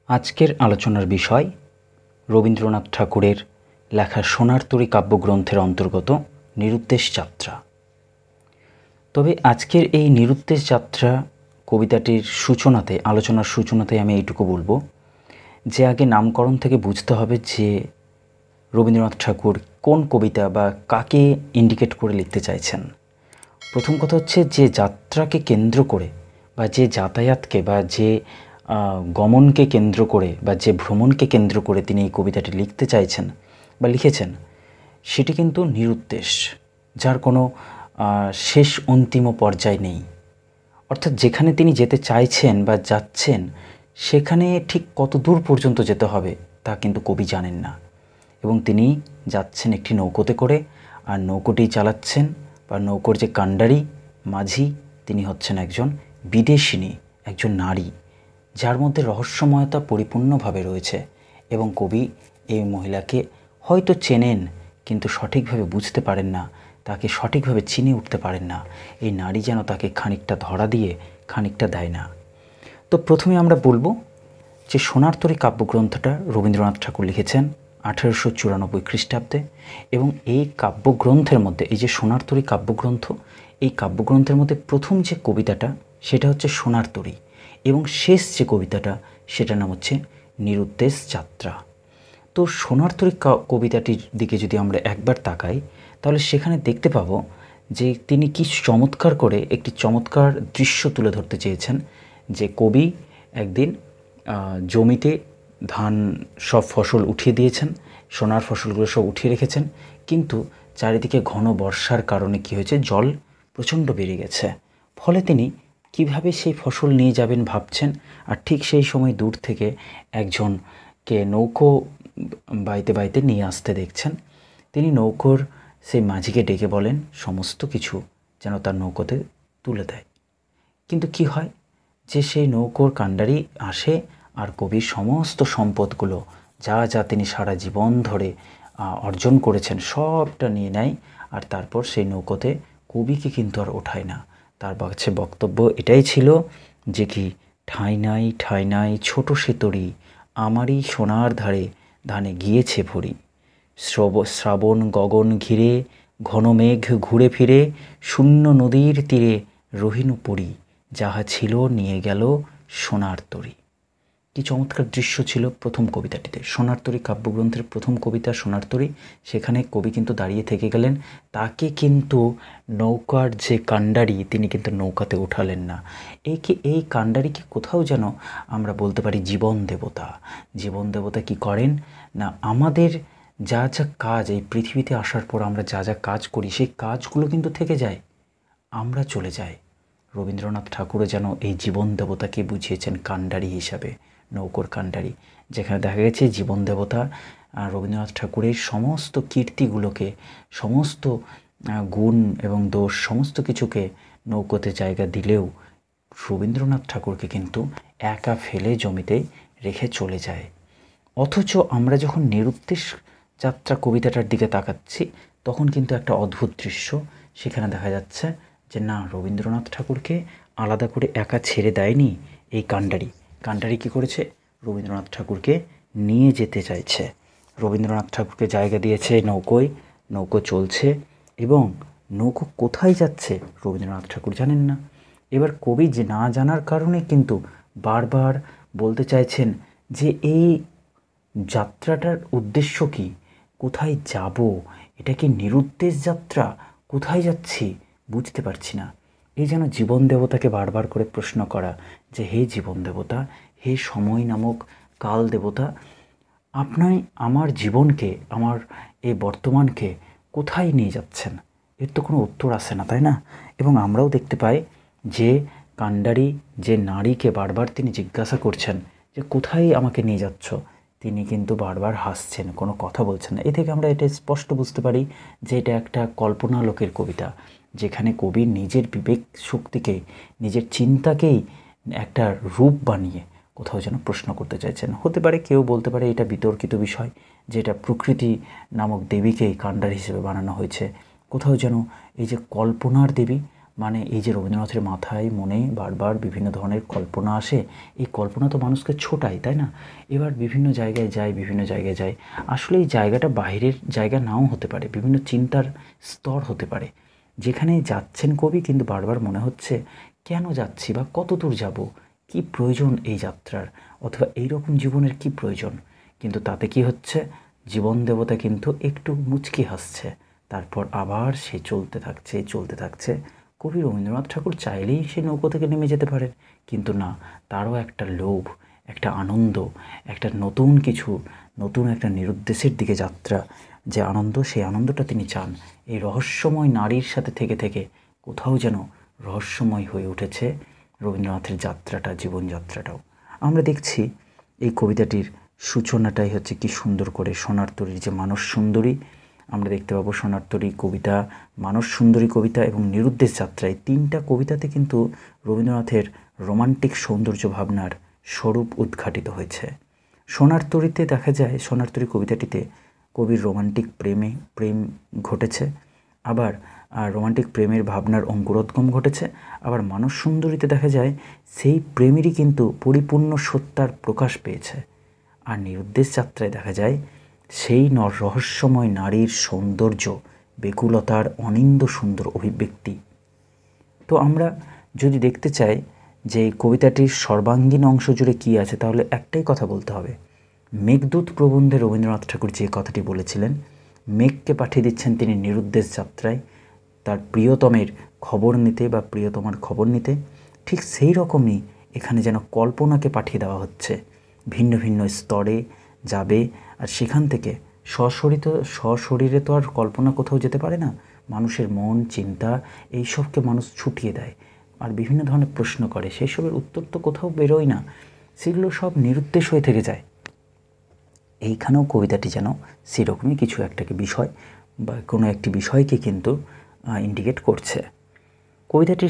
আজকের আলোচনার বিষয় রবীন্দ্রনাথ ঠাকুরের লেখা সোনার তরী কাব্যগ্রন্থের অন্তর্গত নিরুদ্দেশ যাত্রা। তবে আজকের এই নিরুদ্দেশ যাত্রা কবিতাটির সূচনাতে, আলোচনার সূচনাতে আমি এইটুকু বলবো যে আগে নামকরণ থেকে বুঝতে হবে যে রবীন্দ্রনাথ ঠাকুর কোন কবিতা বা কাকে ইন্ডিকেট করে লিখতে চাইছেন। প্রথম কথা হচ্ছে যে যাত্রাকে কেন্দ্র করে বা যে যাতায়াতকে বা যে গমনকে কেন্দ্র করে বা যে ভ্রমণকে কেন্দ্র করে তিনি এই কবিতাটি লিখতে চাইছেন বা লিখেছেন সেটি কিন্তু নিরুদ্দেশ, যার কোনো শেষ অন্তিম পর্যায় নেই। অর্থাৎ যেখানে তিনি যেতে চাইছেন বা যাচ্ছেন সেখানে ঠিক কত দূর পর্যন্ত যেতে হবে তা কিন্তু কবি জানেন না, এবং তিনি যাচ্ছেন একটি নৌকোতে করে, আর নৌকোটি চালাচ্ছেন বা নৌকোর যে কাণ্ডারি মাঝি তিনি হচ্ছেন একজন বিদেশিনী, একজন নারী যার মধ্যে রহস্যময়তা পরিপূর্ণভাবে রয়েছে, এবং কবি এই মহিলাকে হয়তো চেনেন কিন্তু সঠিকভাবে বুঝতে পারেন না, তাকে সঠিকভাবে চিনে উঠতে পারেন না। এই নারী যেন তাকে খানিকটা ধরা দিয়ে খানিকটা দেয় না। তো প্রথমে আমরা বলবো যে সোনার তরী কাব্যগ্রন্থটা রবীন্দ্রনাথ ঠাকুর লিখেছেন 1894 খ্রিস্টাব্দে, এবং এই কাব্যগ্রন্থের মধ্যে, এই যে সোনার তরী কাব্যগ্রন্থ, এই কাব্যগ্রন্থের মধ্যে প্রথম যে কবিতাটা সেটা হচ্ছে সোনার তরী, এবং শেষ যে কবিতাটা সেটার নাম হচ্ছে নিরুদ্দেশ যাত্রা। তো সোনার তরী কবিতাটির দিকে যদি আমরা একবার তাকাই তাহলে সেখানে দেখতে পাবো যে তিনি কি চমৎকার করে একটি চমৎকার দৃশ্য তুলে ধরতে চেয়েছেন, যে কবি একদিন জমিতে ধান সব ফসল উঠিয়ে দিয়েছেন, সোনার ফসলগুলো সব উঠিয়ে রেখেছেন, কিন্তু চারিদিকে ঘন বর্ষার কারণে কি হয়েছে, জল প্রচণ্ড বেড়ে গেছে। ফলে তিনি কিভাবে সেই ফসল নিয়ে যাবেন ভাবছেন, আর ঠিক সেই সময় দূর থেকে একজনকে নৌকো বাইতে বাইতে নিয়ে আসতে দেখছেন। তিনি নৌকোর সেই মাঝিকে ডেকে বলেন সমস্ত কিছু যেন তার নৌকোতে তুলে দেয়। কিন্তু কি হয় যে সেই নৌকোর কাণ্ডারি আসে আর কবির সমস্ত সম্পদগুলো যা যা তিনি সারা জীবন ধরে অর্জন করেছেন সবটা নিয়ে নেয়, আর তারপর সেই নৌকোতে কবিকে কিন্তু আর ওঠায় না। তার কাছে বক্তব্য এটাই ছিল যে কি, ঠাঁই নাই ছোট সে তরী, আমারই সোনার ধারে ধানে গিয়েছে ভরি, শ্রাবণ গগন ঘিরে ঘন মেঘ ঘুরে ফিরে, শূন্য নদীর তীরে রহিনু পড়ি, যাহা ছিল নিয়ে গেল সোনার তরী। কি চমৎকার দৃশ্য ছিল প্রথম কবিতাটিতে। সোনার তরী কাব্যগ্রন্থের প্রথম কবিতা সোনার তরী, সেখানে কবি কিন্তু দাঁড়িয়ে থেকে গেলেন, তাকে কিন্তু নৌকার যে কাণ্ডারি তিনি কিন্তু নৌকাতে ওঠালেন না। এই কাণ্ডারিকে কোথাও যেন আমরা বলতে পারি জীবন দেবতা। জীবন দেবতা কি করেন না, আমাদের যা যা কাজ এই পৃথিবীতে আসার পর আমরা যা যা কাজ করি সেই কাজগুলো কিন্তু থেকে যায়, আমরা চলে যাই। রবীন্দ্রনাথ ঠাকুরও যেন এই জীবন দেবতাকে বুঝিয়েছেন কাণ্ডারি হিসাবে, নৌকোর কাণ্ডারি, যেখানে দেখা গেছে জীবন দেবতা রবীন্দ্রনাথ ঠাকুরের সমস্ত কীর্তিগুলোকে, সমস্ত গুণ এবং দোষ সমস্ত কিছুকে নৌকোতে জায়গা দিলেও রবীন্দ্রনাথ ঠাকুরকে কিন্তু একা ফেলে জমিতে রেখে চলে যায়। অথচ আমরা যখন নিরুদ্দেশ যাত্রা কবিতাটার দিকে তাকাচ্ছি তখন কিন্তু একটা অদ্ভুত দৃশ্য সেখানে দেখা যাচ্ছে যে না, রবীন্দ্রনাথ ঠাকুরকে আলাদা করে একা ছেড়ে দেয়নি এই কাণ্ডারি কী করেছে, রবীন্দ্রনাথ ঠাকুরকে নিয়ে যেতে চাইছে। রবীন্দ্রনাথ ঠাকুরকে জায়গা দিয়েছে নৌকোয়, নৌকো চলছে, এবং নৌকো কোথায় যাচ্ছে রবীন্দ্রনাথ ঠাকুর জানেন না। এবার কবি যে না জানার কারণে কিন্তু বারবার বলতে চাইছেন যে এই যাত্রাটার উদ্দেশ্য কি, কোথায় যাব, এটা কি নিরুদ্দেশ যাত্রা, কোথায় যাচ্ছি বুঝতে পারছি না। এই যেন জীবন দেবতাকে বারবার করে প্রশ্ন করা যে হে জীবন দেবতা, হে সময় নামক কাল দেবতা, আপনি আমার জীবনকে, আমার এই বর্তমানকে কোথায় নিয়ে যাচ্ছেন, এর তো কোনো উত্তর আসে না, তাই না? এবং আমরাও দেখতে পাই যে কাণ্ডারি যে নারীকে বারবার তিনি জিজ্ঞাসা করছেন যে কোথায় আমাকে নিয়ে যাচ্ছ, তিনি কিন্তু বারবার হাসছেন, কোনো কথা বলছেন না। এ থেকে আমরা এটা স্পষ্ট বুঝতে পারি যে এটা একটা কল্পনা লোকের কবিতা, যেখানে কবি নিজের বিবেক শক্তিকে, নিজের চিন্তাকেই একটা রূপ বানিয়ে কোথাও যেন প্রশ্ন করতে চাইছেন। হতে পারে কেউ বলতে পারে এটা বিতর্কিত বিষয়, যে এটা প্রকৃতি নামক দেবীকেই কাণ্ডারি হিসেবে বানানো হয়েছে। কোথাও যেন এই যে কল্পনার দেবী মানে এই যে রবীন্দ্রনাথের মাথায় মনে বারবার বিভিন্ন ধরনের কল্পনা আসে, এই কল্পনা তো মানুষকে ছোটায়, তাই না? এবার বিভিন্ন জায়গায় যায়, আসলে এই জায়গাটা বাইরের জায়গা নাও হতে পারে, বিভিন্ন চিন্তার স্তর হতে পারে, যেখানে যাচ্ছেন কবি কিন্তু বারবার মনে হচ্ছে কেন যাচ্ছি বা কত দূর যাব, কি প্রয়োজন এই যাত্রার, অথবা এইরকম জীবনের কি প্রয়োজন। কিন্তু তাতে কি হচ্ছে, জীবন দেবতা কিন্তু একটু মুচকি হাসছে, তারপর আবার সে চলতে থাকছে। কবি রবীন্দ্রনাথ ঠাকুর চাইলেই সে নৌকো থেকে নেমে যেতে পারেন, কিন্তু না, তারও একটা লোভ, একটা আনন্দ, একটা নতুন একটা নিরুদ্দেশের দিকে যাত্রা, যে আনন্দ, সেই আনন্দটা তিনি চান। এই রহস্যময় নারীর সাথে থেকে কোথাও যেন রহস্যময় হয়ে উঠেছে রবীন্দ্রনাথের যাত্রাটা, জীবনযাত্রাটাও। আমরা দেখছি এই কবিতাটির সূচনাটাই হচ্ছে কি সুন্দর করে সোনার তরীর যে মানস সুন্দরী, আমরা দেখতে পাবো সোনার তরী কবিতা, মানস সুন্দরী কবিতা এবং নিরুদ্দেশ যাত্রায় তিনটা কবিতাতে কিন্তু রবীন্দ্রনাথের রোমান্টিক সৌন্দর্য ভাবনার স্বরূপ উদ্ঘাটিত হয়েছে। সোনার তরীতে দেখা যায়, সোনার তরী কবিতাটিতে কবির রোমান্টিক প্রেম ঘটেছে, আবার রোমান্টিক প্রেমের ভাবনার অঙ্কুরোদ্গম ঘটেছে। আবার মানস সুন্দরীতে দেখা যায় সেই প্রেমেরই কিন্তু পরিপূর্ণ সত্তার প্রকাশ পেয়েছে। আর নিরুদ্দেশ যাত্রায় দেখা যায় সেই রহস্যময় নারীর সৌন্দর্য, বেকুলতার অনিন্দ্য সুন্দর অভিব্যক্তি। তো আমরা যদি দেখতে চাই যে কবিতাটির সর্বাঙ্গীন অংশ জুড়ে কী আছে, তাহলে একটাই কথা বলতে হবে। মেঘদূত প্রবন্ধে রবীন্দ্রনাথ ঠাকুর যে কথাটি বলেছিলেন, মেঘকে পাঠিয়ে দিচ্ছেন তিনি নিরুদ্দেশ যাত্রায় তার প্রিয়তমের খবর নিতে বা প্রিয়তমার খবর নিতে, ঠিক সেই রকমই এখানে যেন কল্পনাকে পাঠিয়ে দেওয়া হচ্ছে, ভিন্ন ভিন্ন স্তরে যাবে, আর সেখান থেকে সশরীরে তো আর কল্পনা কোথাও যেতে পারে না, মানুষের মন চিন্তা এইসবকে মানুষ ছুটিয়ে দেয় আর বিভিন্ন ধরনের প্রশ্ন করে, সেই সবের উত্তর তো কোথাও বেরোয় না, সেগুলো সব নিরুদ্দেশ হয়ে থেকে যায়। এইখানেও কবিতাটি যেন সেরকমই কিছু একটাকে বিষয় বা কোনো একটি বিষয়কে কিন্তু ইন্ডিকেট করছে। কবিতাটি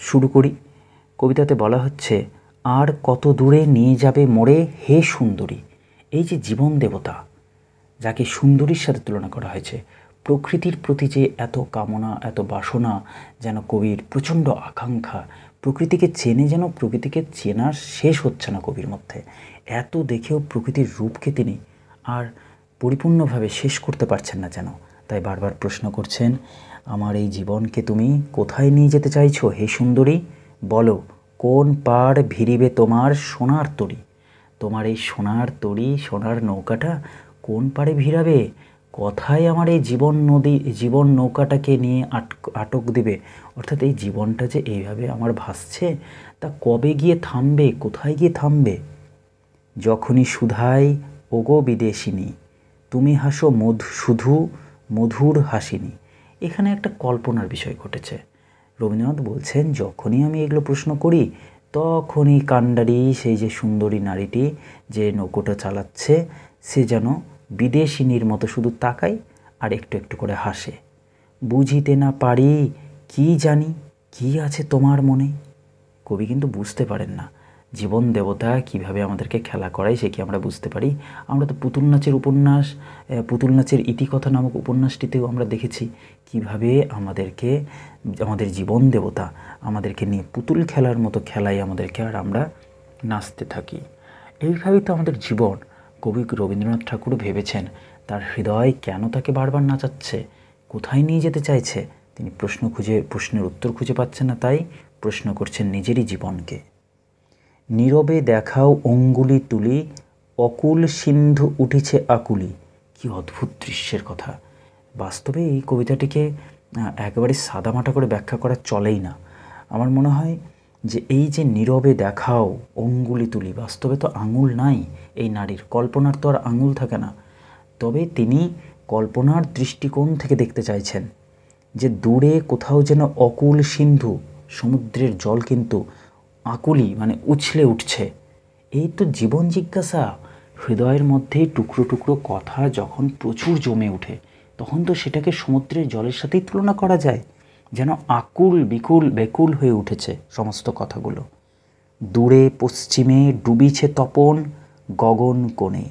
শুরু করি। কবিতাতে বলা হচ্ছে, আর কত দূরে নিয়ে যাবে মোরে হে সুন্দরী। এই যে জীবন দেবতা, যাকে সুন্দরীর সাথে তুলনা করা হয়েছে, প্রকৃতির প্রতি যে এত কামনা, এত বাসনা, যেন কবির প্রচণ্ড আকাঙ্ক্ষা, প্রকৃতিকে চেনে, যেন প্রকৃতিকে চেনার শেষ হচ্ছে না কবির মধ্যে, এত দেখেও প্রকৃতির রূপকে তিনি আর পরিপূর্ণভাবে শেষ করতে পারছেন না যেন, তাই বারবার প্রশ্ন করছেন, আমার এই জীবনকে তুমি কোথায় নিয়ে যেতে চাইছো হে সুন্দরী, বলো কোন পাড় ভিড়িবে তোমার সোনার তরী। তোমার এই সোনার তরী, সোনার নৌকাটা কোন পাড়ে ভিড়াবে, কথায় আমার এই জীবন নৌকাটাকে নিয়ে আটক দেবে, অর্থাৎ এই জীবনটা যে এইভাবে আমার ভাসছে, তা কবে গিয়ে থামবে, কোথায় গিয়ে থামবে। যখনই সুধাই ওগো বিদেশিনী, তুমি হাসো শুধু মধুর হাসিনী। এখানে একটা কল্পনার বিষয় ঘটেছে। রবীন্দ্রনাথ বলছেন, যখনই আমি এগুলো প্রশ্ন করি, তখনই কাণ্ডারি, সেই যে সুন্দরী নারীটি যে নৌকোটা চালাচ্ছে, সে যেন বিদেশিনীর মতো শুধু তাকায় আর একটু একটু করে হাসে। বুঝিতে না পারি কি জানি কি আছে তোমার মনে। কবি কিন্তু বুঝতে পারেন না জীবন দেবতা কিভাবে আমাদেরকে খেলা করায়, সে কি আমরা বুঝতে পারি? আমরা তো পুতুল নাচের ইতিকথা নামক উপন্যাসটিতেও আমরা দেখেছি কিভাবে আমাদের জীবন দেবতা আমাদেরকে নিয়ে পুতুল খেলার মতো খেলায় আমাদেরকে, আর আমরা নাচতে থাকি। এইভাবেই তো আমাদের জীবন। কবি রবীন্দ্রনাথ ঠাকুর ভেবেছেন তার হৃদয় কেন তাকে বারবার নাচাচ্ছে, কোথায় নিয়ে যেতে চাইছে। তিনি প্রশ্নের উত্তর খুঁজে পাচ্ছেন না, তাই প্রশ্ন করছেন নিজেরই জীবনকে। নীরবে দেখাও অঙ্গুলি তুলি, অকুল সিন্ধু উঠেছে আকুলি। কি অদ্ভুত দৃশ্যের কথা। বাস্তবে এই কবিতাটিকে একেবারে সাদামাটা করে ব্যাখ্যা করা চলেই না। আমার মনে হয় যে এই যে নীরবে দেখাও অঙ্গুলি তুলি, বাস্তবে তো আঙুল নাই এই নারীর, কল্পনার তো আর আঙুল থাকে না। তবে তিনি কল্পনার দৃষ্টিকোণ থেকে দেখতে চাইছেন যে দূরে কোথাও যেন অকুল সিন্ধু, সমুদ্রের জল কিন্তু আকুলি মানে উছলে উঠছে। এই তো জীবন জিজ্ঞাসা। হৃদয়ের মধ্যে টুকরো টুকরো কথা যখন প্রচুর জমে ওঠে, তখন তো সেটাকে সমুদ্রের জলের সাথেই তুলনা করা যায়, যেন আকুল বেকুল হয়ে উঠেছে সমস্ত কথাগুলো। দূরে পশ্চিমে ডুবিছে তপন গগন কোণে,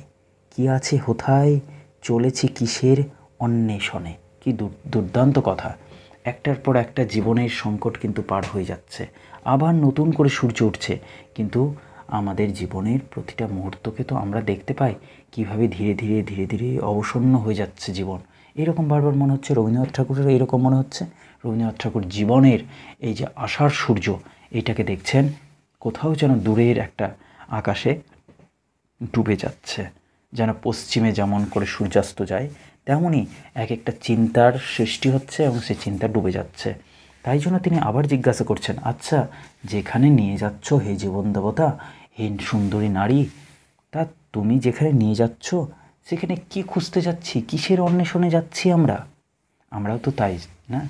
কি আছে হোথায় চলেছি কিসের অন্বেষণে। কি দুর্দান্ত কথা। একটার পর একটা জীবনের সংকট কিন্তু পার হয়ে যাচ্ছে, আবার নতুন করে সূর্য উঠছে, কিন্তু আমাদের জীবনের প্রতিটা মুহূর্তকে তো আমরা দেখতে পাই কীভাবে ধীরে ধীরে ধীরে ধীরে অবসন্ন হয়ে যাচ্ছে জীবন। এরকম বারবার মনে হচ্ছে রবীন্দ্রনাথ ঠাকুরের এরকম মনে হচ্ছে রবীন্দ্রনাথ ঠাকুর জীবনের এই যে আশার সূর্য এইটাকে দেখছেন কোথাও যেন দূরের একটা আকাশে ডুবে যাচ্ছে, যেন পশ্চিমে যেমন করে সূর্যাস্ত যায় তেমনই এক একটা চিন্তার সৃষ্টি হচ্ছে এবং সেই চিন্তা ডুবে যাচ্ছে। তাই জন্য তিনি আবার জিজ্ঞাসা করছেন, আচ্ছা যেখানে নিয়ে যাচ্ছ হে জীবন দেবতা, হে সুন্দরী নারী, তা তুমি যেখানে নিয়ে যাচ্ছ সেখানে কি খুঁজতে যাচ্ছি, কিসের অন্বেষণে যাচ্ছি আমরাও তো তাই না?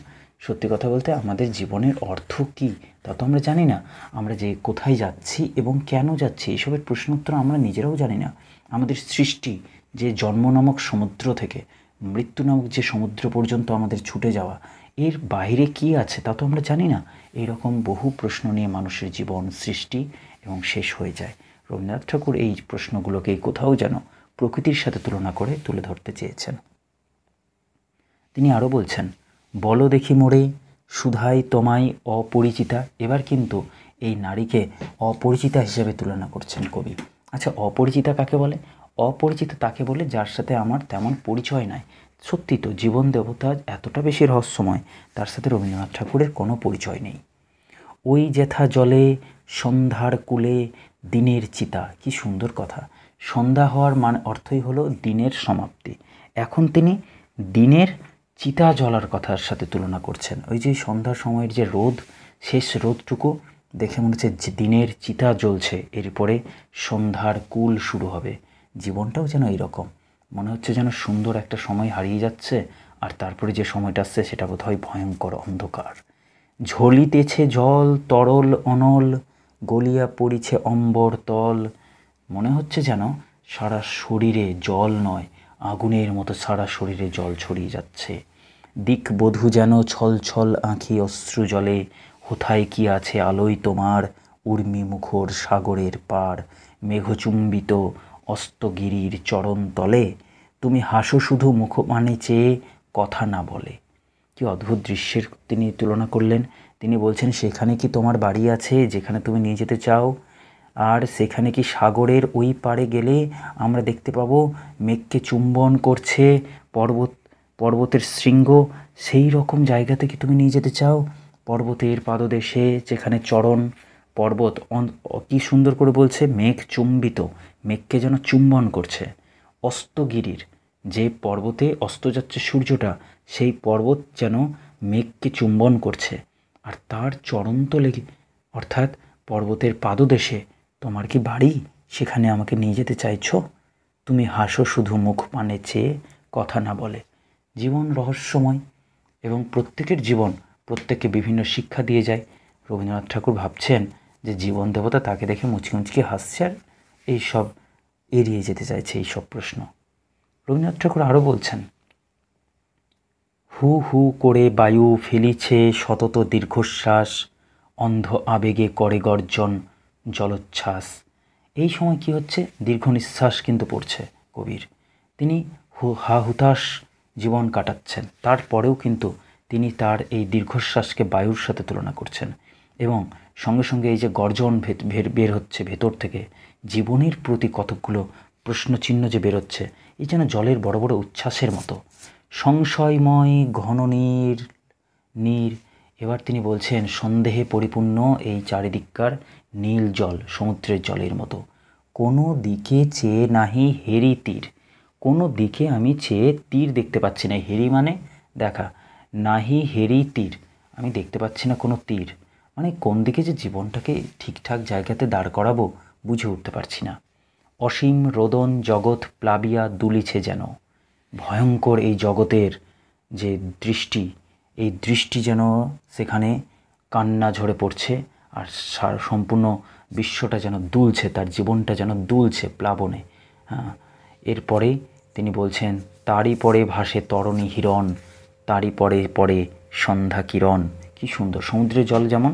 সত্যি কথা বলতে আমাদের জীবনের অর্থ কী তা তো আমরা জানি না। আমরা যে কোথায় যাচ্ছি এবং কেন যাচ্ছি এসবের প্রশ্ন উত্তর আমরা নিজেরাও জানি না। আমাদের সৃষ্টি যে জন্ম নামক সমুদ্র থেকে মৃত্যু নামক যে সমুদ্র পর্যন্ত আমাদের ছুটে যাওয়া, এর বাইরে কী আছে তা তো আমরা জানি না। এইরকম বহু প্রশ্ন নিয়ে মানুষের জীবন সৃষ্টি এবং শেষ হয়ে যায়। রবীন্দ্রনাথ ঠাকুর এই প্রশ্নগুলোকে কোথাও যেন প্রকৃতির সাথে তুলনা করে তুলে ধরতে চেয়েছেন। তিনি আরও বলছেন, বলো দেখি মোরে সুধাই তোমায় অপরিচিতা। এবার কিন্তু এই নারীকে অপরিচিতা হিসেবে তুলনা করছেন কবি। আচ্ছা অপরিচিতা কাকে বলে? অপরিচিতা তাকে বলে যার সাথে আমার তেমন পরিচয় নাই। সত্যি তো জীবন দেবতা এতটা বেশি রহস্যময়, তার সাথে রবীন্দ্রনাথ ঠাকুরের কোনো পরিচয় নেই। ওই যেথা জলে সন্ধ্যার কূলে দিনের চিতা। কি সুন্দর কথা! সন্ধ্যা হওয়ার অর্থই হলো দিনের সমাপ্তি। এখন তিনি দিনের চিতা জ্বলার কথার সাথে তুলনা করছেন। ওই যে সন্ধ্যার সময়ের যে রোদ, শেষ রোদটুকু দেখে মনে হচ্ছে যে দিনের চিতা জ্বলছে, এরপরে সন্ধ্যার কুল শুরু হবে। জীবনটাও যেন এইরকম মনে হচ্ছে, যেন সুন্দর একটা সময় হারিয়ে যাচ্ছে আর তারপরে যে সময়টা আসছে সেটা বোধহয় ভয়ঙ্কর অন্ধকার। ঝলিতেছে জল তরল অনল, গলিয়া পড়িছে অম্বর তল। মনে হচ্ছে যেন সারা শরীরে জল নয়, আগুনের মতো সারা শরীরে জল ছড়িয়ে যাচ্ছে। দিক বধূ যেন ছল ছল আঁখি অশ্রু জলে, কোথায় কি আছে আলোয় তোমার, উর্মি মুখর সাগরের পার, মেঘচুম্বিত অস্তগিরির চরণ তলে, তুমি হাসো শুধু মুখপানে চেয়ে কথা না বলে। কি অদ্ভুত দৃশ্যের তিনি তুলনা করলেন। তিনি বলছেন সেখানে কি তোমার বাড়ি আছে যেখানে তুমি নিয়ে যেতে চাও, আর সেখানে কি সাগরের ওই পাড়ে গেলে আমরা দেখতে পাবো মেঘকে চুম্বন করছে পর্বতের শৃঙ্গ, সেই রকম জায়গাতে কি তুমি নিয়ে যেতে চাও? পর্বতের পাদদেশে যেখানে চরণ পর্বত কি সুন্দর করে বলছে, মেঘ চুম্বিত, মেঘকে যেন চুম্বন করছে। অস্তগিরির যে পর্বতে অস্ত যাচ্ছে সূর্যটা, সেই পর্বত যেন মেঘকে চুম্বন করছে, আর তার চরণতলে অর্থাৎ পর্বতের পাদদেশে তোমার কি বাড়ি, সেখানে আমাকে নিয়ে যেতে চাইছো? তুমি হাসো শুধু মুখ পানে চেয়ে কথা না বলে। জীবন রহস্যময় এবং প্রত্যেকের জীবন প্রত্যেককে বিভিন্ন শিক্ষা দিয়ে যায়। রবীন্দ্রনাথ ঠাকুর ভাবছেন যে জীবন দেবতা তাকে দেখে মুচকি মুচকি হাসছে আর এইসব এড়িয়ে যেতে চাইছে এইসব প্রশ্ন। রবীন্দ্রনাথ ঠাকুর আরও বলছেন, হু হু করে বায়ু ফেলিছে সতত দীর্ঘশ্বাস, অন্ধ আবেগে করে গর্জন জলোচ্ছ্বাস। এই সময় কি হচ্ছে, দীর্ঘ নিঃশ্বাস কিন্তু পড়ছে কবির। তিনি হুতাশ জীবন কাটাচ্ছেন, তারপরেও কিন্তু তিনি তার এই দীর্ঘশ্বাসকে বায়ুর সাথে তুলনা করছেন এবং সঙ্গে সঙ্গে এই যে গর্জন বের হচ্ছে ভেতর থেকে, জীবনের প্রতি কতকগুলো প্রশ্নচিহ্ন যে বেরোচ্ছে, এই যেন জলের বড় বড় উচ্ছ্বাসের মতো সংশয়ময় ঘন নীর। এবার তিনি বলছেন সন্দেহে পরিপূর্ণ এই চারিদিককার নীল জল সমুদ্রের জলের মতো। কোনো দিকে চেয়ে নাহি হেরি তীর। কোনো দিকে আমি চেয়ে তীর দেখতে পাচ্ছি না। হেরি মানে দেখা, নাহি হেরি তীর, আমি দেখতে পাচ্ছি না কোনো তীর। মানে কোন দিকে যে জীবনটাকে ঠিকঠাক জায়গাতে দাঁড় করাবো বুঝে উঠতে পারছি না। অসীম রোদন জগৎ প্লাবিয়া দুলিছে যেন। ভয়ঙ্কর এই জগতের যে দৃষ্টি, এই দৃষ্টি যেন সেখানে কান্না ঝরে পড়ছে আর সম্পূর্ণ বিশ্বটা যেন দুলছে, তার জীবনটা যেন দুলছে প্লাবনে। হ্যাঁ, এরপরে তিনি বলছেন তারই পরে ভাসে তরণী হিরণ, তারই পরে পরে সন্ধ্যা কিরণ। কি সুন্দর! সমুদ্রের জল যেমন,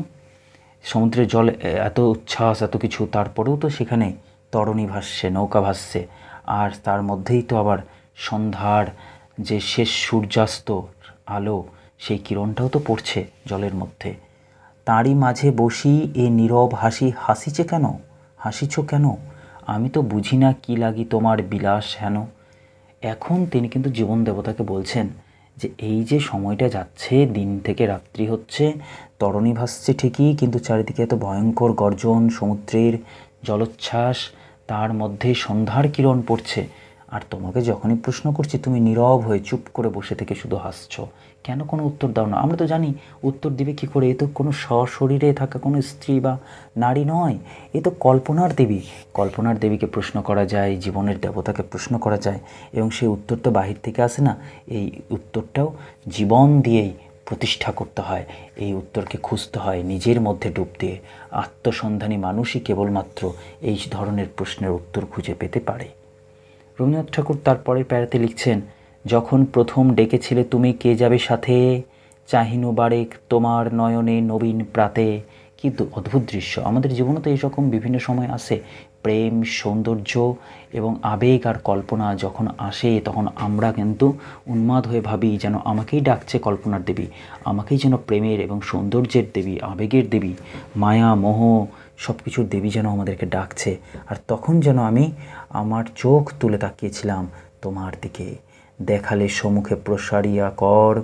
সমুদ্রের জল এত উচ্ছ্বাস এত কিছু, তারপরেও তো সেখানে তরণী ভাসছে, নৌকা ভাসছে, আর তার মধ্যেই তো আবার সন্ধ্যার যে শেষ সূর্যাস্ত আলো সেই কিরণটাও তো পড়ছে জলের মধ্যে। তারই মাঝে বসি এ নীরব হাসি হাসিছে কেন, হাসিছ কেন, আমি তো বুঝি না কি লাগি তোমার বিলাস হেন। এখন তিনি কিন্তু জীবন দেবতাকে বলছেন যে এই যে সময়টা যাচ্ছে, দিন থেকে রাত্রি হচ্ছে, তরণী ভাসছে ঠিকই, কিন্তু চারিদিকে এত ভয়ঙ্কর গর্জন, সমুদ্রের জলোচ্ছ্বাস, তার মধ্যে সন্ধ্যার কিরণ পড়ছে, আর তোমাকে যখনই প্রশ্ন করছি তুমি নীরব হয়ে চুপ করে বসে থেকে শুধু হাসছো, কেন কোনো উত্তর দাও না? আমরা তো জানি উত্তর দিবে কী করে, এ তো কোনো সশরীরে থাকা কোনো স্ত্রী বা নারী নয়, এ তো কল্পনার দেবী। কল্পনার দেবীকে প্রশ্ন করা যায়, জীবনের দেবতাকে প্রশ্ন করা যায়, এবং সেই উত্তর তো বাহির থেকে আসে না, এই উত্তরটাও জীবন দিয়েই প্রতিষ্ঠা করতে হয়। এই উত্তরকে খুঁজতে হয় নিজের মধ্যে ডুব দিয়ে। আত্মসন্ধানী মানুষই কেবলমাত্র এই ধরনের প্রশ্নের উত্তর খুঁজে পেতে পারে। রবীন্দ্রনাথ ঠাকুর তার পরের প্যারাতে লিখছেন, যখন প্রথম ডেকেছিলে তুমি কে যাবে সাথে, চাহিনু বারেক তোমার নয়নে নবীন প্রাতে। কিন্তু অদ্ভুত দৃশ্য, আমাদের জীবনে তো এইরকম বিভিন্ন সময় আসে, প্রেম, সৌন্দর্য এবং আবেগ আর কল্পনা যখন আসে, তখন আমরা কিন্তু উন্মাদ হয়ে ভাবি যেন আমাকেই ডাকছে কল্পনার দেবী, আমাকেই যেন প্রেমের এবং সৌন্দর্যের দেবী, আবেগের দেবী, মায়া মোহ সব কিছুর দেবী যেন আমাদেরকে ডাকছে। আর তখন যেন আমি আমার চোখ তুলে তাকিয়েছিলাম তোমার দিকে, দেখালে সম্মুখে প্রসারিয়া কর,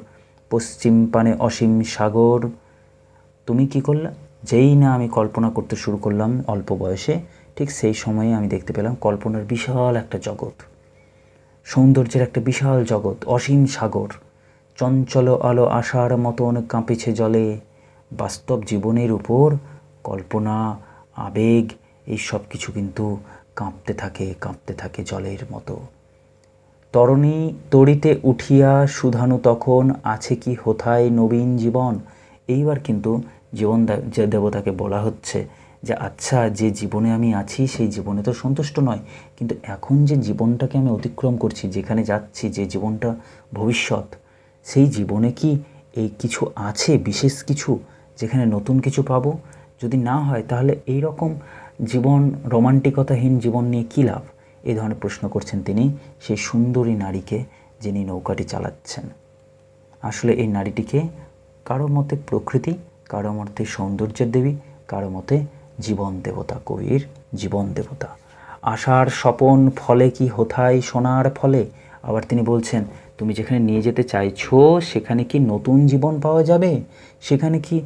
পশ্চিম পানে অসীম সাগর। তুমি কি করলে? যেই না আমি কল্পনা করতে শুরু করলাম অল্প বয়সে, ঠিক সেই সময়ে আমি দেখতে পেলাম কল্পনার বিশাল একটা জগৎ, সৌন্দর্যের একটা বিশাল জগৎ, অসীম সাগর, চঞ্চল আলো আশার মতন কাঁপেছে জলে। বাস্তব জীবনের উপর কল্পনা, আবেগ, এই সব কিছু কিন্তু কাঁপতে থাকে জলের মতো। তরণী তরিতে উঠিয়া সুধানু তখন, আছে কি হোথায় নবীন জীবন। এইবার কিন্তু জীবন যে দেবতাকে বলা হচ্ছে যে আচ্ছা, যে জীবনে আমি আছি সেই জীবনে তো সন্তুষ্ট নয়, কিন্তু এখন যে জীবনটাকে আমি অতিক্রম করছি, যেখানে যাচ্ছি, যে জীবনটা ভবিষ্যৎ, সেই জীবনে কি এই কিছু আছে বিশেষ কিছু, যেখানে নতুন কিছু পাবো? যদি না হয় তাহলে এই রকম জীবন, রোমান্টিকতাহীন জীবন নিয়ে কী লাভ? এই ধরনের প্রশ্ন করছেন তিনি সেই সুন্দরী নারীকে, যিনি নৌকাটি চালাচ্ছেন। আসলে এই নারীটিকে কারো মতে প্রকৃতি, কারো মতে সৌন্দর্যের দেবী, কারো মতে জীবন দেবতা, কবির জীবন দেবতা। আশার স্বপন ফলে কি হোথায় সোনার ফলে। আবার তিনি বলছেন, তুমি যেখানে নিয়ে যেতে চাইছো সেখানে কি নতুন জীবন পাওয়া যাবে? সেখানে কি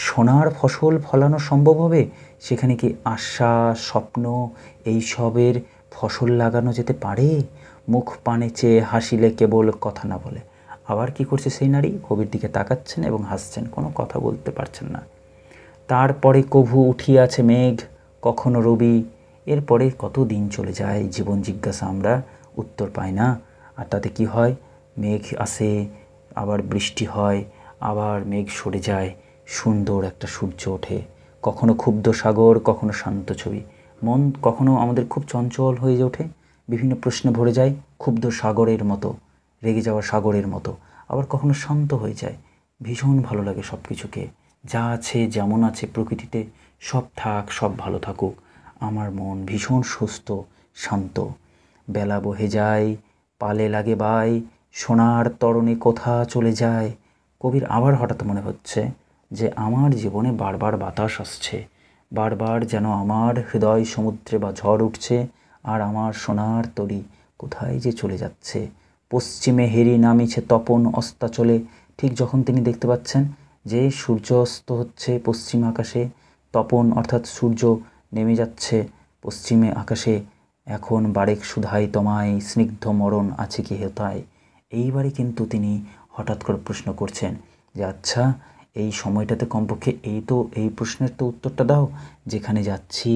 সোনার ফসল ফলানো সম্ভব হবে? সেখানে কি আশা, স্বপ্ন, এই সবের ফসল লাগানো যেতে পারে? মুখ পানে চেয়ে হাসিলে কেবল কথা না বলে। আবার কি করছে সেই নারী? কবির দিকে তাকাচ্ছেন এবং হাসছেন, কোনো কথা বলতে পারছেন না। তারপরে কভু উঠিয়াছে মেঘ, কখনো রবি। এরপরে কত দিন চলে যায়, জীবন জিজ্ঞাসা আমরা উত্তর পাই না। আর তাতে কি হয়? মেঘ আসে, আবার বৃষ্টি হয়, আবার মেঘ সরে যায়, সুন্দর একটা সূর্য ওঠে, কখনো ক্ষুব্ধ সাগর, কখনো শান্ত ছবি। মন কখনো আমাদের খুব চঞ্চল হয়ে ওঠে, বিভিন্ন প্রশ্নে ভরে যায়, ক্ষুব্ধ সাগরের মতো, রেগে যাওয়া সাগরের মতো। আবার কখনো শান্ত হয়ে যায়, ভীষণ ভালো লাগে সব কিছুকে, যা আছে যেমন আছে প্রকৃতিতে সব থাক, সব ভালো থাকুক, আমার মন ভীষণ সুস্থ, শান্ত। বেলা বহে যায়, পালে লাগে বাই, সোনার তরণে কোথা চলে যায়। কবির আবার হঠাৎ মনে হচ্ছে যে আমার জীবনে বারবার বাতাস আসছে, বারবার যেন আমার হৃদয় সমুদ্রে বা ঝড় উঠছে, আর আমার সোনার তরী কোথায় যে চলে যাচ্ছে। পশ্চিমে হেরি নামিছে তপন অস্তাচলে। ঠিক যখন তিনি দেখতে পাচ্ছেন যে সূর্য অস্ত হচ্ছে পশ্চিম আকাশে, তপন অর্থাৎ সূর্য নেমে যাচ্ছে পশ্চিমে আকাশে, এখন বারেক সুধাই তোমায়, স্নিগ্ধ মরণ আছে কি হেতায়। এইবারে কিন্তু তিনি হঠাৎ করে প্রশ্ন করছেন যে আচ্ছা, এই সময়টাতে কমপক্ষে এই প্রশ্নের তো উত্তরটা দাও, যেখানে যাচ্ছি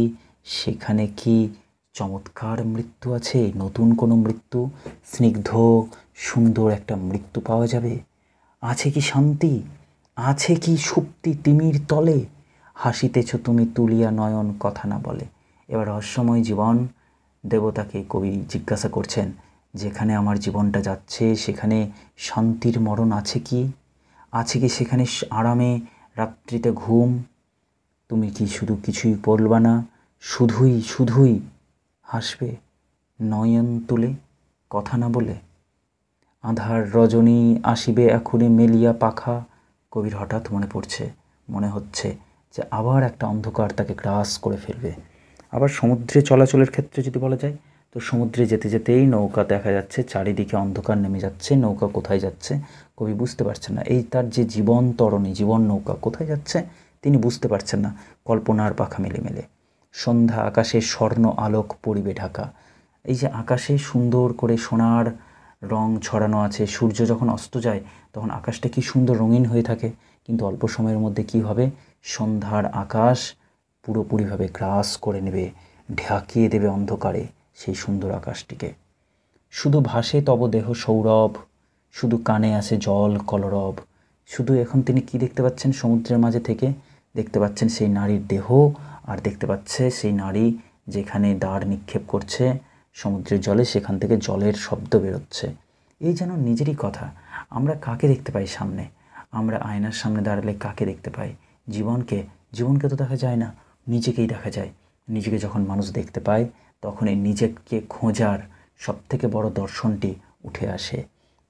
সেখানে কি চমৎকার মৃত্যু আছে, নতুন কোনো মৃত্যু, স্নিগ্ধ সুন্দর একটা মৃত্যু পাওয়া যাবে? আছে কি শান্তি, আছে কি সুপ্তি তিমির তলে, হাসিতেছ তুমি তুলিয়া নয়ন কথা না বলে। এবার রহস্যময় জীবন দেবতাকে কবি জিজ্ঞাসা করছেন, যেখানে আমার জীবনটা যাচ্ছে সেখানে শান্তির মরণ আছে কি, আছে কি সেখানে আরামে রাত্রিতে ঘুম? তুমি কি শুধু কিছুই বলবা না, শুধুই হাসবে নয়ন তুলে কথা না বলে? আঁধার রজনী আসিবে এখনই মেলিয়া পাখা। কবির হঠাৎ মনে পড়ছে, মনে হচ্ছে যে আবার একটা অন্ধকার তাকে গ্রাস করে ফেলবে। আবার সমুদ্রে চলাচলের ক্ষেত্রে যদি বলা যায়, তো সমুদ্রে যেতে যেতেই নৌকা দেখা যাচ্ছে, চারিদিকে অন্ধকার নেমে যাচ্ছে, নৌকা কোথায় যাচ্ছে কবি বুঝতে পারছেন না। এই তার যে জীবন তরণী, জীবন নৌকা কোথায় যাচ্ছে তিনি বুঝতে পারছেন না। কল্পনার পাখা মেলে মেলে সন্ধ্যা আকাশে স্বর্ণ আলোক পরিবে ঢাকা। এই যে আকাশে সুন্দর করে সোনার রং ছড়ানো আছে, সূর্য যখন অস্ত যায় তখন আকাশটা কি সুন্দর রঙিন হয়ে থাকে, কিন্তু অল্প সময়ের মধ্যে কি হবে, সন্ধ্যার আকাশ পুরোপুরিভাবে গ্রাস করে নেবে, ঢাকিয়ে দেবে অন্ধকারে সেই সুন্দর আকাশটিকে। শুধু ভাসে তব দেহ সৌরভ, শুধু কানে আসে জল কলরব। শুধু এখন তিনি কি দেখতে পাচ্ছেন, সমুদ্রের মাঝে থেকে দেখতে পাচ্ছেন সেই নারীর দেহ, আর দেখতে পাচ্ছে সেই নারী যেখানে দাঁড় নিক্ষেপ করছে সমুদ্রের জলে, সেখান থেকে জলের শব্দ বেরোচ্ছে। এই যেন নিজেরই কথা। আমরা কাকে দেখতে পাই সামনে? আমরা আয়নার সামনে দাঁড়ালে কাকে দেখতে পাই? জীবনকে। জীবনকে তো দেখা যায় না, নিজেকেই দেখা যায়। নিজেকে যখন মানুষ দেখতে পায় তখন এই নিজেকে খোঁজার সবথেকে বড় দর্শনটি উঠে আসে।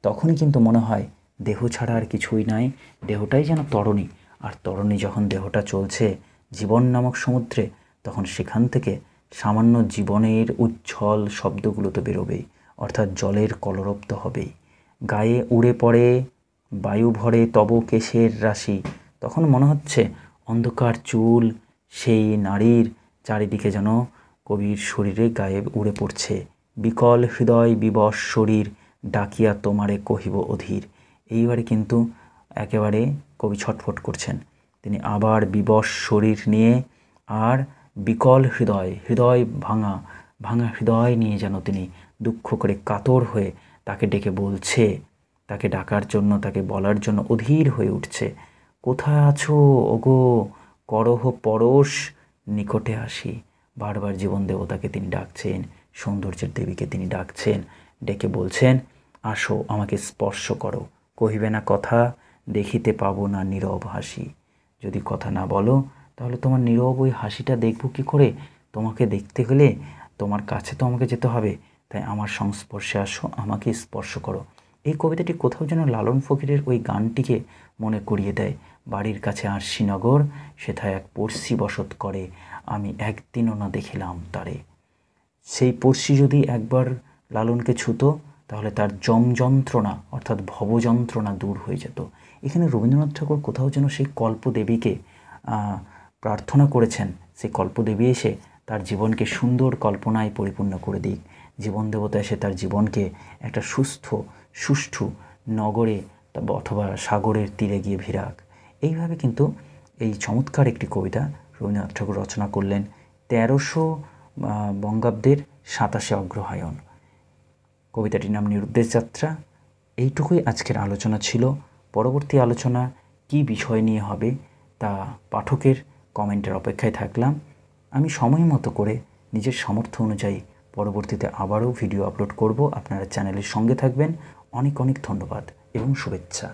তখনই কিন্তু মনে হয় দেহ ছাড়া আর কিছুই নাই, দেহটাই যেন তরণী, আর তরণী যখন দেহটা চলছে জীবন নামক সমুদ্রে, তখন সেখান থেকে সামান্য জীবনের উচ্ছল শব্দগুলো তো বেরোবেই, অর্থাৎ জলের কলরব তো হবেই। গায়ে উড়ে পড়ে বায়ু ভরে তব কেশের রাশি। তখন মনে হচ্ছে অন্ধকার চুল সেই নারীর চারিদিকে যেন কবির শরীরে গায়ে উড়ে পড়ছে। বিকল হৃদয় বিবশ শরীর ডাকিয়া তোমারে কহিব অধীর। এইবারে কিন্তু একেবারে কবি ছটফট করছেন। তিনি আবার বিবশ শরীর নিয়ে আর বিকল হৃদয়, হৃদয় ভাঙা ভাঙা হৃদয় নিয়ে যেন তিনি দুঃখ করে কাতর হয়ে তাকে ডেকে বলছে, তাকে ডাকার জন্য, তাকে বলার জন্য অধীর হয়ে উঠছে, কোথায় আছো ওগো করহ পরশ নিকটে আসি। বারবার জীবন দেবতাকে তিনি ডাকছেন, সৌন্দর্যের দেবীকে তিনি ডাকছেন, ডেকে বলছেন আসো আমাকে স্পর্শ করো, কহিবে না কথা দেখিতে পাবো না নীরব হাসি। যদি কথা না বলো তাহলে তোমার নীরব ওই হাসিটা দেখব কী করে? তোমাকে দেখতে গেলে তোমার কাছে তো আমাকে যেতে হবে, তাই আমার সংস্পর্শে আসো, আমাকে স্পর্শ করো। এই কবিতাটি কোথাও যেন লালন ফকিরের ওই গানটিকে মনে করিয়ে দেয়। বাড়ির কাছে আরশিনগর, সেথায় এক পড়শি বসত করে, আমি একদিনও না দেখিলাম তারে। সেই পড়শি যদি একবার লালনকে ছুতো তাহলে তার যন্ত্রণা অর্থাৎ ভবযন্ত্রণা দূর হয়ে যেত। এখানে রবীন্দ্রনাথ ঠাকুর কোথাও যেন সেই কল্পদেবীকে প্রার্থনা করেছেন, সেই কল্পদেবী এসে তার জীবনকে সুন্দর কল্পনায় পরিপূর্ণ করে দিক। জীবন দেবতা এসে তার জীবনকে একটা সুষ্ঠু নগরে অথবা সাগরের তীরে গিয়ে ভিড়াক। এইভাবে কিন্তু এই চমৎকার একটি কবিতা রবীন্দ্রনাথ ঠাকুর রচনা করলেন 1300 বঙ্গাব্দের 27শে অগ্রহায়ণ। কবিতাটির নাম নিরুদ্দেশ যাত্রা। এইটুকুই আজকের আলোচনা ছিল। পরবর্তী আলোচনা কি বিষয় নিয়ে হবে তা পাঠকের কমেন্টের অপেক্ষায় থাকলাম। আমি সময় মতো করে নিজের সামর্থ্য অনুযায়ী পরবর্তীতে আবারও ভিডিও আপলোড করব। আপনারা চ্যানেলের সঙ্গে থাকবেন। অনেক অনেক ধন্যবাদ এবং শুভেচ্ছা।